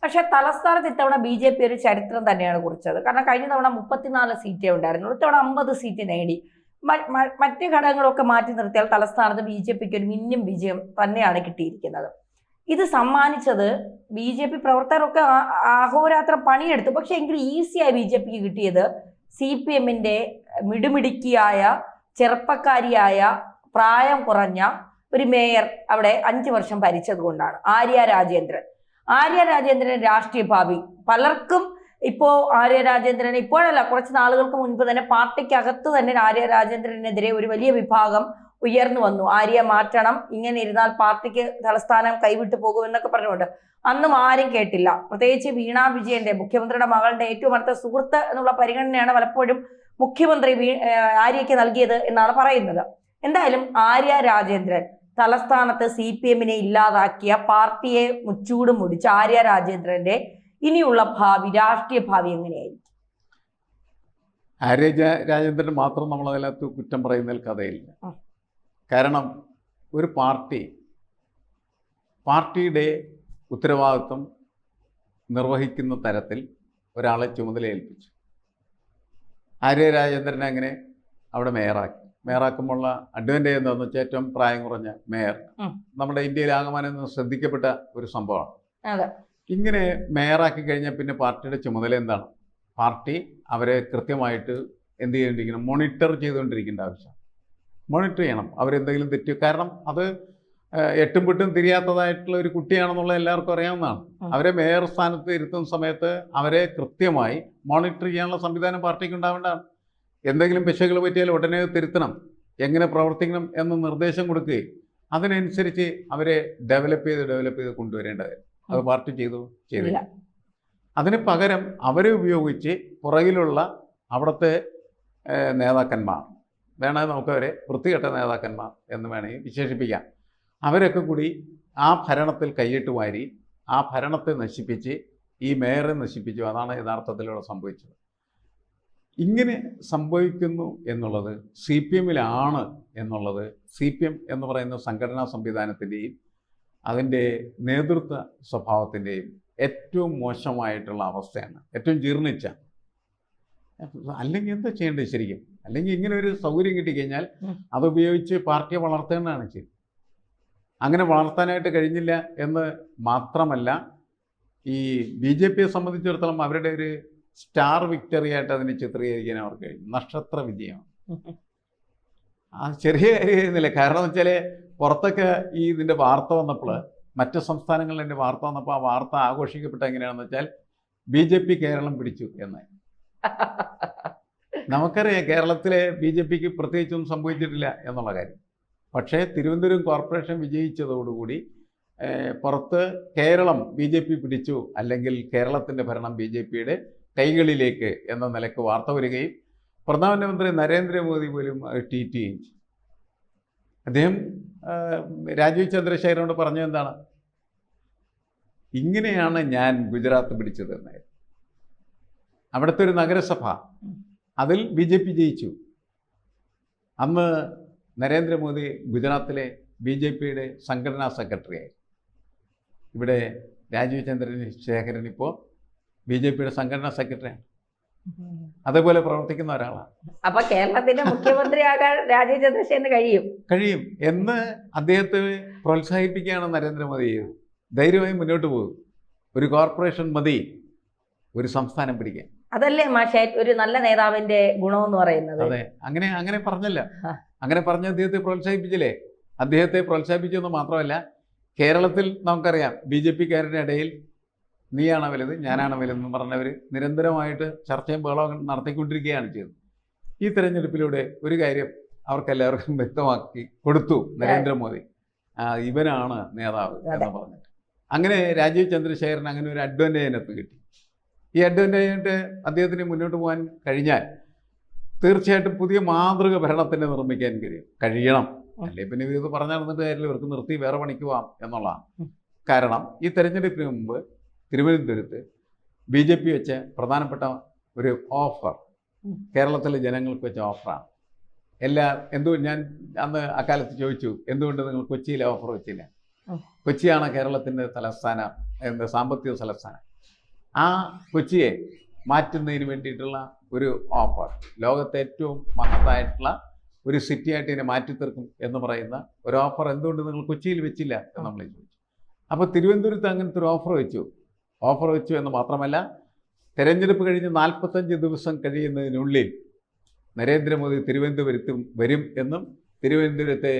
പക്ഷെ തലസ്ഥാനത്ത് ഇത്തവണ BJP ഒരു ചരിത്രം തന്നെയാണ് കുറിച്ചത്. കാരണം കഴിഞ്ഞ തവണ 34 സീറ്റേ ഉണ്ടായിരുന്നുള്ളൂ, ഇത്തവണ 50 സീറ്റ് നേടി. മറ്റ് ഘടകങ്ങളൊക്കെ മാറ്റി നിർത്തിയാൽ തലസ്ഥാനത്ത് BJPക്ക് ഒരു മിന്നും വിജയം തന്നെയാണ് കിട്ടിയിരിക്കുന്നത്. ഇത് സമ്മാനിച്ചത് BJP പ്രവർത്തകരൊക്കെ അഹോരാത്രം പണിയെടുത്തു. പക്ഷെ എങ്കിൽ ഈസിയായി BJPക്ക് കിട്ടിയത് CPMന്റെ മിടുമിടുക്കിയായ ചെറുപ്പക്കാരിയായ പ്രായം കുറഞ്ഞ ഒരു മേയർ അവിടെ 5 വർഷം ഭരിച്ചത് കൊണ്ടാണ്. ആര്യ രാജേന്ദ്രൻ രാഷ്ട്രീയ ഭാവി പലർക്കും ഇപ്പോ ആര്യ രാജേന്ദ്രൻ ഇപ്പോഴല്ല, കുറച്ച് നാളുകൾക്ക് മുൻപ് തന്നെ പാർട്ടിക്കകത്ത് തന്നെ ആര്യ രാജേന്ദ്രനെതിരെ ഒരു വലിയ വിഭാഗം ഉയർന്നു വന്നു. ആര്യ മാറ്റണം, ഇങ്ങനെ ഇരുന്നാൽ പാർട്ടിക്ക് തലസ്ഥാനം കൈവിട്ടു പോകുമെന്നൊക്കെ പറഞ്ഞുകൊണ്ട്. അന്നും ആരും കേട്ടില്ല. പ്രത്യേകിച്ച് വീണ വിജയന്റെ, മുഖ്യമന്ത്രിയുടെ മകളുടെ ഏറ്റവും അടുത്ത സുഹൃത്ത് എന്നുള്ള പരിഗണനയാണ് പലപ്പോഴും മുഖ്യമന്ത്രി ആര്യയ്ക്ക് നൽകിയത് എന്നാണ് പറയുന്നത്. എന്തായാലും ആര്യ രാജേന്ദ്രൻ തലസ്ഥാനത്ത് CPMനെ ഇല്ലാതാക്കിയ, പാർട്ടിയെ മുച്ചൂട് മുടിച്ച ആര്യ രാജേന്ദ്രന്റെ ഇനിയുള്ള ഭാവി, രാഷ്ട്രീയ ഭാവി എങ്ങനെയായിരിക്കും? ആര്യ രാജേന്ദ്രൻ മാത്രം നമ്മളതിനകത്ത് കുറ്റം പറയുന്നതിൽ കഥയില്ല. കാരണം ഒരു പാർട്ടിയുടെ ഉത്തരവാദിത്വം നിർവഹിക്കുന്ന തരത്തിൽ ഒരാളെ ചുമതല ഏൽപ്പിച്ചു. ആര്യ രാജേന്ദ്രനെ അങ്ങനെ അവിടെ മേയറാക്കുമ്പോഴുള്ള അഡ്വാൻറ്റേജ് എന്താണെന്ന് വെച്ചാൽ ഏറ്റവും പ്രായം കുറഞ്ഞ മേയർ നമ്മുടെ ഇന്ത്യയിൽ ആകമാനം ശ്രദ്ധിക്കപ്പെട്ട ഒരു സംഭവമാണ്. ഇങ്ങനെ മേയറാക്കി കഴിഞ്ഞാൽ പിന്നെ പാർട്ടിയുടെ ചുമതല എന്താണ്? പാർട്ടി അവരെ കൃത്യമായിട്ട് എന്ത് ചെയ്യേണ്ടിയിരിക്കണം? മോണിറ്റർ ചെയ്തുകൊണ്ടിരിക്കേണ്ട ആവശ്യം. മോണിറ്റർ ചെയ്യണം അവരെന്തെങ്കിലും തെറ്റ്. കാരണം അത് എട്ടും പൊട്ടും തിരിയാത്തതായിട്ടുള്ള ഒരു കുട്ടിയാണെന്നുള്ള എല്ലാവർക്കും അറിയാവുന്നതാണ്. അവരെ മേയർ സ്ഥാനത്ത് ഇരുത്തുന്ന സമയത്ത് അവരെ കൃത്യമായി മോണിറ്റർ ചെയ്യാനുള്ള സംവിധാനം പാർട്ടിക്ക് ഉണ്ടാവേണ്ടതാണ്. എന്തെങ്കിലും പിശകുകൾ പറ്റിയാൽ ഉടനെ തിരുത്തണം, എങ്ങനെ പ്രവർത്തിക്കണം എന്ന് നിർദ്ദേശം കൊടുക്കുകയും അതിനനുസരിച്ച് അവരെ ഡെവലപ്പ് ചെയ്ത് കൊണ്ടുവരേണ്ടത് അത് പാർട്ടി ചെയ്തില്ല. അതിന് പകരം അവരെ ഉപയോഗിച്ച് പുറകിലുള്ള അവിടുത്തെ നേതാക്കന്മാർ, വേണമെങ്കിൽ നമുക്കവരെ വൃത്തികെട്ട നേതാക്കന്മാർ എന്ന് വേണമെങ്കിൽ വിശേഷിപ്പിക്കാം, അവരൊക്കെ കൂടി ആ ഭരണത്തിൽ കൈയിട്ട് വാരി ആ ഭരണത്തെ നശിപ്പിച്ച് ഈ മേയറെ നശിപ്പിച്ചു. അതാണ് യഥാർത്ഥത്തിലൂടെ സംഭവിച്ചത്. ഇങ്ങനെ സംഭവിക്കുന്നു എന്നുള്ളത് CPMലാണ് എന്നുള്ളത് CPM എന്ന് പറയുന്ന സംഘടനാ സംവിധാനത്തിൻ്റെയും അതിൻ്റെ നേതൃത്വ സ്വഭാവത്തിൻ്റെയും ഏറ്റവും മോശമായിട്ടുള്ള അവസ്ഥയാണ്, ഏറ്റവും ജീർണിച്ച. അല്ലെങ്കിൽ എന്താ ചെയ്യേണ്ടത് ശരിക്കും? അല്ലെങ്കിൽ ഇങ്ങനെ ഒരു സൗകര്യം കിട്ടിക്കഴിഞ്ഞാൽ അതുപയോഗിച്ച് പാർട്ടിയെ വളർത്തേണ്ടതാണ് ചെയ്തത്. അങ്ങനെ വളർത്താനായിട്ട് കഴിഞ്ഞില്ല എന്ന് മാത്രമല്ല, ഈ BJPയെ സംബന്ധിച്ചിടത്തോളം അവരുടെ ഒരു സ്റ്റാർ വിക്ടറി ആയിട്ട് അതിനെ ചിത്രീകരിക്കാൻ അവർക്ക് കഴിഞ്ഞു. നക്ഷത്ര വിജയമാണ്. ആ ചെറിയ കാര്യമായിരുന്നില്ല. കാരണം എന്ന് വെച്ചാൽ പുറത്തൊക്കെ ഇതിൻ്റെ വാർത്ത വന്നപ്പോൾ, മറ്റ് സംസ്ഥാനങ്ങളിൽ എൻ്റെ വാർത്ത വന്നപ്പോൾ ആ വാർത്ത ആഘോഷിക്കപ്പെട്ട എങ്ങനെയാണെന്ന് വെച്ചാൽ BJP കേരളം പിടിച്ചു എന്ന്. നമുക്കറിയാം കേരളത്തിലെ BJPക്ക് പ്രത്യേകിച്ചൊന്നും സംഭവിച്ചിട്ടില്ല എന്നുള്ള കാര്യം. പക്ഷേ തിരുവനന്തപുരം കോർപ്പറേഷൻ വിജയിച്ചതോടുകൂടി പുറത്ത് കേരളം BJP പിടിച്ചു, അല്ലെങ്കിൽ കേരളത്തിൻ്റെ ഭരണം BJPയുടെ കൈകളിലേക്ക് എന്ന നിലയ്ക്ക് വാർത്ത വരികയും പ്രധാനമന്ത്രി നരേന്ദ്രമോദി പോലും ട്വീറ്റ് ചെയ്യും. അദ്ദേഹം രാജീവ് ചന്ദ്രശേഖരനോട് പറഞ്ഞത് എന്താണ്? ഇങ്ങനെയാണ് ഞാൻ ഗുജറാത്ത് പിടിച്ചതെന്നായിരുന്നു. അവിടുത്തെ ഒരു നഗരസഭ, അതിൽ BJP ജയിച്ചു. അന്ന് നരേന്ദ്രമോദി ഗുജറാത്തിലെ BJPയുടെ സംഘടനാ സെക്രട്ടറിയായി. ഇവിടെ രാജീവ് ചന്ദ്രശേഖരൻ ഇപ്പോൾ BJPയുടെ സംഘടനാ സെക്രട്ടറിയാണ്. അതേപോലെ പ്രവർത്തിക്കുന്ന ഒരാളാണ്. അപ്പൊ കേരളത്തിന്റെ മുഖ്യമന്ത്രിയാകാൻ രാജീവ് ചന്ദ്രശേഖരന് കഴിയും എന്ന് അദ്ദേഹത്തെ പ്രോത്സാഹിപ്പിക്കുകയാണ് നരേന്ദ്രമോദി ചെയ്തത്. ധൈര്യമായി മുന്നോട്ട് പോകും. ഒരു കോർപ്പറേഷൻ മതി ഒരു സംസ്ഥാനം പിടിക്കാൻ. അതല്ലേ മാഷേ ഒരു നല്ല നേതാവിന്റെ ഗുണമെന്ന് പറയുന്നത്? അതെ, അങ്ങനെ പറഞ്ഞല്ല. അങ്ങനെ പറഞ്ഞ അദ്ദേഹത്തെ പ്രോത്സാഹിപ്പിച്ചില്ലേ? അദ്ദേഹത്തെ പ്രോത്സാഹിപ്പിച്ചെന്ന് മാത്രമല്ല, കേരളത്തിൽ നമുക്കറിയാം BJPക്കാരുടെ ഇടയിൽ നീയാണ് വലുത്, ഞാനാണ് വലുതെന്ന് പറഞ്ഞവർ നിരന്തരമായിട്ട് ചർച്ചയും ബഹളവും നടത്തിക്കൊണ്ടിരിക്കുകയാണ് ചെയ്തത്. ഈ തെരഞ്ഞെടുപ്പിലൂടെ ഒരു കാര്യം അവർക്കെല്ലാവർക്കും വ്യക്തമാക്കി കൊടുത്തു നരേന്ദ്രമോദി, ഇവനാണ് നേതാവ് എന്ന് പറഞ്ഞിട്ട്. അങ്ങനെ രാജീവ് ചന്ദ്രശേഖരൻ അങ്ങനെ ഒരു അഡ്വാൻറ്റേജിനകത്ത് കിട്ടി. ഈ അഡ്വാൻറ്റേജായിട്ട് അദ്ദേഹത്തിന് മുന്നോട്ട് പോകാൻ കഴിഞ്ഞാൽ തീർച്ചയായിട്ടും പുതിയ മാതൃക ഭരണത്തിന് നിർമ്മിക്കാൻ കഴിയണം. അല്ലേ പിന്നെ ഇത് പറഞ്ഞു നടന്നിട്ട് കാര്യത്തിൽ ഇവർക്ക് നിർത്തി വേറെ പണിക്ക് പോകാം എന്നുള്ളതാണ്. കാരണം ഈ തെരഞ്ഞെടുപ്പിന് മുമ്പ് തിരുവനന്തപുരത്ത് BJP വെച്ച പ്രധാനപ്പെട്ട ഒരു ഓഫർ, കേരളത്തിലെ ജനങ്ങൾക്ക് വെച്ച ഓഫറാണ്. ഞാൻ അന്ന് അക്കാലത്ത് ചോദിച്ചു, എന്തുകൊണ്ട് നിങ്ങൾ കൊച്ചിയിലെ ഓഫർ വെച്ചില്ല? കൊച്ചിയാണ് കേരളത്തിൻ്റെ തലസ്ഥാനം സാമ്പത്തിക തലസ്ഥാനം. ആ കൊച്ചിയെ മാറ്റുന്നതിന് വേണ്ടിയിട്ടുള്ള ഒരു ഓഫർ, ലോകത്തെ ഏറ്റവും മഹത്തായിട്ടുള്ള ഒരു സിറ്റിയായിട്ട് ഇതിനെ മാറ്റിത്തീർക്കും എന്ന് പറയുന്ന ഒരു ഓഫർ എന്തുകൊണ്ട് നിങ്ങൾ കൊച്ചിയിൽ വെച്ചില്ല എന്ന് നമ്മൾ ചോദിച്ചു. അപ്പോൾ തിരുവനന്തപുരത്ത് അങ്ങനത്തെ ഒരു ഓഫർ വെച്ചു എന്ന് മാത്രമല്ല, തെരഞ്ഞെടുപ്പ് കഴിഞ്ഞ് 45 ദിവസം കഴിയുന്നതിനുള്ളിൽ നരേന്ദ്രമോദി തിരുവനന്തപുരത്തും വരും എന്നും തിരുവനന്തപുരത്തെ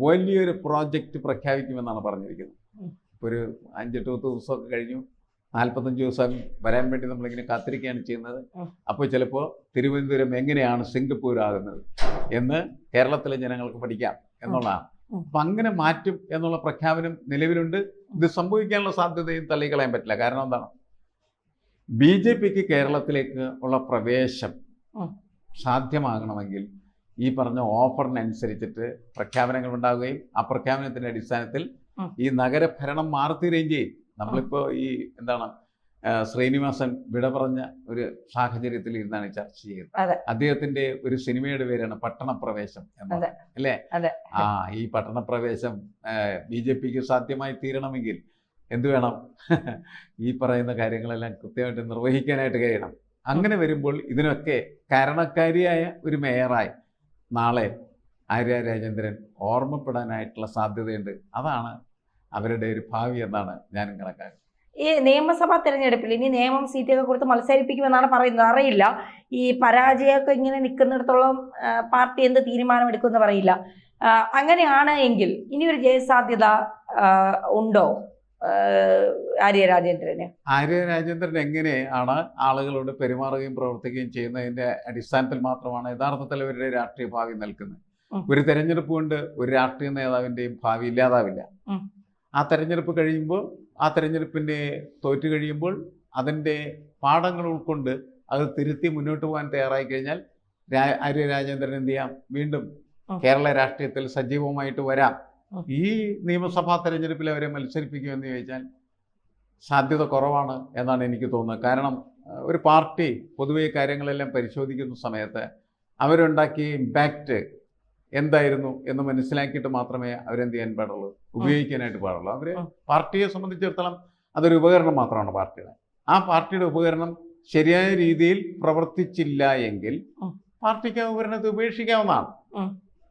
വലിയൊരു പ്രോജക്റ്റ് പ്രഖ്യാപിക്കുമെന്നാണ് പറഞ്ഞിരിക്കുന്നത്. ഒരു 5-8 ദിവസമൊക്കെ കഴിഞ്ഞു, 45 ദിവസം വരാൻ വേണ്ടി നമ്മളിങ്ങനെ കാത്തിരിക്കുകയാണ് ചെയ്യുന്നത്. അപ്പോൾ ചിലപ്പോൾ തിരുവനന്തപുരം എങ്ങനെയാണ് സിംഗപ്പൂർ ആകുന്നത് എന്ന് കേരളത്തിലെ ജനങ്ങൾക്ക് പഠിക്കാം എന്നുള്ളതാണ്. അപ്പം അങ്ങനെ മാറ്റും എന്നുള്ള പ്രഖ്യാപനം നിലവിലുണ്ട്. ഇത് സംഭവിക്കാനുള്ള സാധ്യതയും തള്ളിക്കളയാൻ പറ്റില്ല. കാരണം എന്താണ്, BJPക്ക് കേരളത്തിലേക്ക് ഉള്ള പ്രവേശം സാധ്യമാകണമെങ്കിൽ ഈ പറഞ്ഞ ഓഫറിനനുസരിച്ചിട്ട് പ്രഖ്യാപനങ്ങൾ ഉണ്ടാവുകയും ആ പ്രഖ്യാപനത്തിൻ്റെ അടിസ്ഥാനത്തിൽ ഈ നഗരഭരണം മാറിത്തീരുകയും ചെയ്യും. നമ്മളിപ്പോൾ ഈ ശ്രീനിവാസൻ വിട പറഞ്ഞ ഒരു സാഹചര്യത്തിൽ ഇരുന്നാണ് ചർച്ച ചെയ്യുന്നത്. അദ്ദേഹത്തിന്റെ ഒരു സിനിമയുടെ പേരാണ് പട്ടണപ്രവേശം എന്നത്, അല്ലേ? ഈ പട്ടണപ്രവേശം BJPക്ക് സാധ്യമായി തീരണമെങ്കിൽ എന്ത് വേണം? ഈ പറയുന്ന കാര്യങ്ങളെല്ലാം കൃത്യമായിട്ട് നിർവഹിക്കാനായിട്ട് കഴിയണം. അങ്ങനെ വരുമ്പോൾ ഇതിനൊക്കെ കാരണക്കാരിയായ ഒരു മേയറായി നാളെ ആര്യ രാജേന്ദ്രൻ ഓർമ്മപ്പെടാനായിട്ടുള്ള സാധ്യതയുണ്ട്. അതാണ് അവരുടെ ഒരു ഭാവി എന്നാണ് ഞാനും കണക്കാക്കുന്നത്. ഈ നിയമസഭാ തെരഞ്ഞെടുപ്പിൽ ഇനി നിയമം സീറ്റൊക്കെ കൊടുത്ത് മത്സരിപ്പിക്കുമെന്നാണ് പറയുന്നത്. അറിയില്ല, ഈ പരാജയമൊക്കെ ഇങ്ങനെ നിൽക്കുന്നിടത്തോളം പാർട്ടി എന്ത് തീരുമാനമെടുക്കുമെന്ന് പറയില്ല. അങ്ങനെയാണ് എങ്കിൽ ഇനി ഒരു ജയസാധ്യത ഉണ്ടോ ആര്യ രാജേന്ദ്രന്? ആര്യ രാജേന്ദ്രൻ എങ്ങനെയാണ് ആളുകളോട് പെരുമാറുകയും പ്രവർത്തിക്കുകയും ചെയ്യുന്നതിന്റെ അടിസ്ഥാനത്തിൽ മാത്രമാണ് യഥാർത്ഥത്തിൽ അവരുടെ രാഷ്ട്രീയ ഭാവി നിൽക്കുന്നത്. ഒരു തെരഞ്ഞെടുപ്പ് കൊണ്ട് ഒരു രാഷ്ട്രീയ നേതാവിൻ്റെയും ഭാവി ഇല്ലാതാവില്ല. ആ തെരഞ്ഞെടുപ്പ് കഴിയുമ്പോൾ, ആ തെരഞ്ഞെടുപ്പിൻ്റെ തോറ്റു കഴിയുമ്പോൾ അതിൻ്റെ പാഠങ്ങൾ ഉൾക്കൊണ്ട് അത് തിരുത്തി മുന്നോട്ട് പോകാൻ തയ്യാറായി കഴിഞ്ഞാൽ ആര്യ രാജേന്ദ്രൻ എന്ത് ചെയ്യാം? വീണ്ടും കേരള രാഷ്ട്രീയത്തിൽ സജീവമായിട്ട് വരാം. ഈ നിയമസഭാ തെരഞ്ഞെടുപ്പിൽ അവരെ മത്സരിപ്പിക്കുമെന്ന് ചോദിച്ചാൽ സാധ്യത കുറവാണ് എന്നാണ് എനിക്ക് തോന്നുന്നത്. കാരണം ഒരു പാർട്ടി പൊതുവെ കാര്യങ്ങളെല്ലാം പരിശോധിക്കുന്ന സമയത്ത് അവരുണ്ടാക്കിയ ഇമ്പാക്റ്റ് എന്തായിരുന്നു എന്ന് മനസ്സിലാക്കിയിട്ട് മാത്രമേ അവരെന്ത് ചെയ്യാൻ പാടുള്ളൂ, ഉപയോഗിക്കാനായിട്ട് പാടുള്ളൂ. അവർ പാർട്ടിയെ സംബന്ധിച്ചിടത്തോളം അതൊരു ഉപകരണം മാത്രമാണ് പാർട്ടിയുടെ. ആ പാർട്ടിയുടെ ഉപകരണം ശരിയായ രീതിയിൽ പ്രവർത്തിച്ചില്ല എങ്കിൽ പാർട്ടിക്ക് ആ ഉപകരണത്തെ ഉപേക്ഷിക്കാവുന്നതാണ്.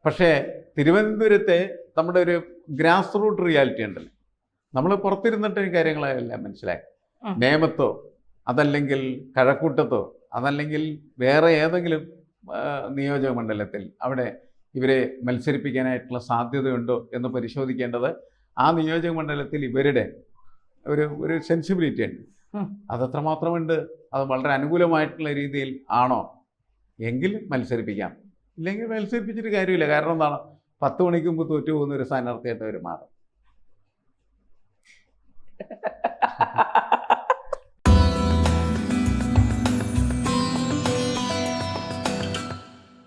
പക്ഷേ തിരുവനന്തപുരത്തെ നമ്മുടെ ഒരു ഗ്രാസ് റൂട്ട് റിയാലിറ്റി ഉണ്ടല്ലോ, നമ്മൾ പുറത്തിരുന്നിട്ട് ഈ കാര്യങ്ങളെല്ലാം മനസ്സിലാക്കി. നേമത്തോ അതല്ലെങ്കിൽ കഴക്കൂട്ടത്തോ അതല്ലെങ്കിൽ വേറെ ഏതെങ്കിലും നിയോജക മണ്ഡലത്തിൽ അവിടെ ഇവരെ മത്സരിപ്പിക്കാനായിട്ടുള്ള സാധ്യതയുണ്ടോ എന്ന് പരിശോധിക്കേണ്ടത് ആ നിയോജക മണ്ഡലത്തിൽ ഇവരുടെ ഒരു സെൻസിബിലിറ്റി ഉണ്ട്. അതെത്രമാത്രമുണ്ട്, അത് വളരെ അനുകൂലമായിട്ടുള്ള രീതിയിൽ ആണോ എങ്കിൽ മത്സരിപ്പിക്കാം, ഇല്ലെങ്കിൽ മത്സരിപ്പിച്ചിട്ട് കാര്യമില്ല. കാരണം എന്താണ്, 10 മണിക്ക് മുമ്പ് തോറ്റു പോകുന്ന ഒരു സ്ഥാനാർത്ഥിയായിട്ട് അവർ മാറും.